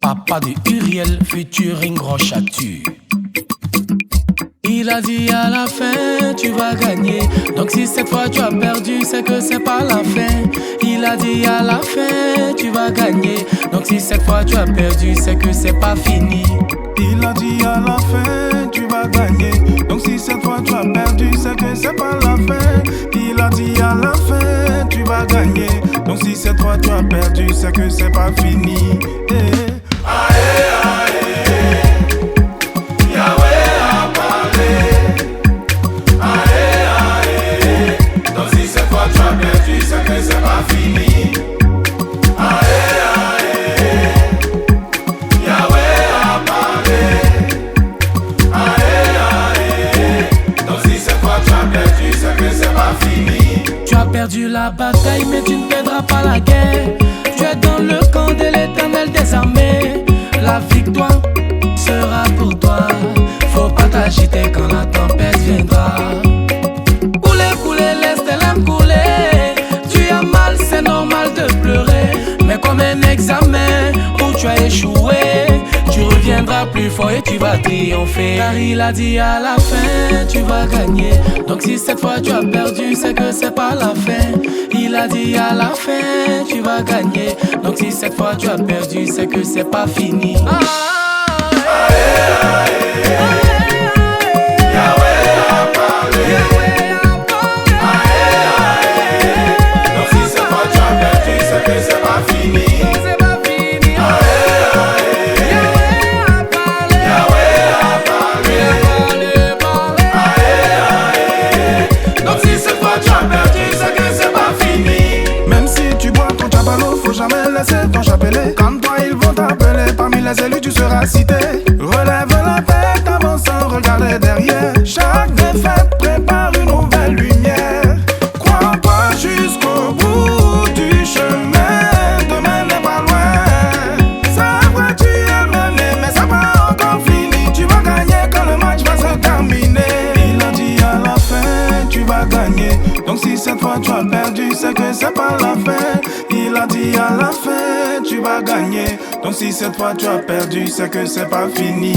Papa de Uriel, featuring Rochatu. Il a dit à la fin, tu vas gagner. Donc si cette fois tu as perdu, c'est que c'est pas la fin. Il a dit à la fin, tu vas gagner. Donc si cette fois tu as perdu, c'est que c'est pas fini. Il a dit à la fin, tu vas gagner. Donc si cette fois tu as perdu, c'est que c'est pas la fin. Il a dit à la fin, tu vas gagner. Donc si cette fois tu as perdu, c'est que c'est pas fini. Tu as perdu la bataille, mais tu ne perdras pas la guerre. Tu es dans le camp de l'Éternel des armées. La victoire sera pour toi. Faut pas t'agiter quand la tempête viendra. Couler, couler, laisse tes larmes couler. Tu as mal, c'est normal de pleurer. Mais comme un examen où tu as échoué, tu reviendras plus fort et tu vas triompher. Car il a dit à la fin, tu vas gagner. Donc si cette fois tu as perdu, c'est que c'est pas la fin. Il a dit à la fin, tu vas gagner. Donc si cette fois tu as perdu, c'est que c'est pas fini. Jamais laisser ton chapelet. Quand toi ils vont t'appeler, parmi les élus tu seras cité. Relève la tête, avance sans regarder derrière. Chaque défaite prépare une nouvelle lumière. Crois-toi jusqu'au bout du chemin. Demain n'est pas loin. Ça va, tu es mené, mais ça va encore fini. Tu vas gagner quand le match va se terminer. Il a dit à la fin, tu vas gagner. Donc si cette fois tu as perdu, c'est que c'est pas la fin. Il a dit à la fin, tu vas gagner. Donc si cette fois tu as perdu, c'est que c'est pas fini.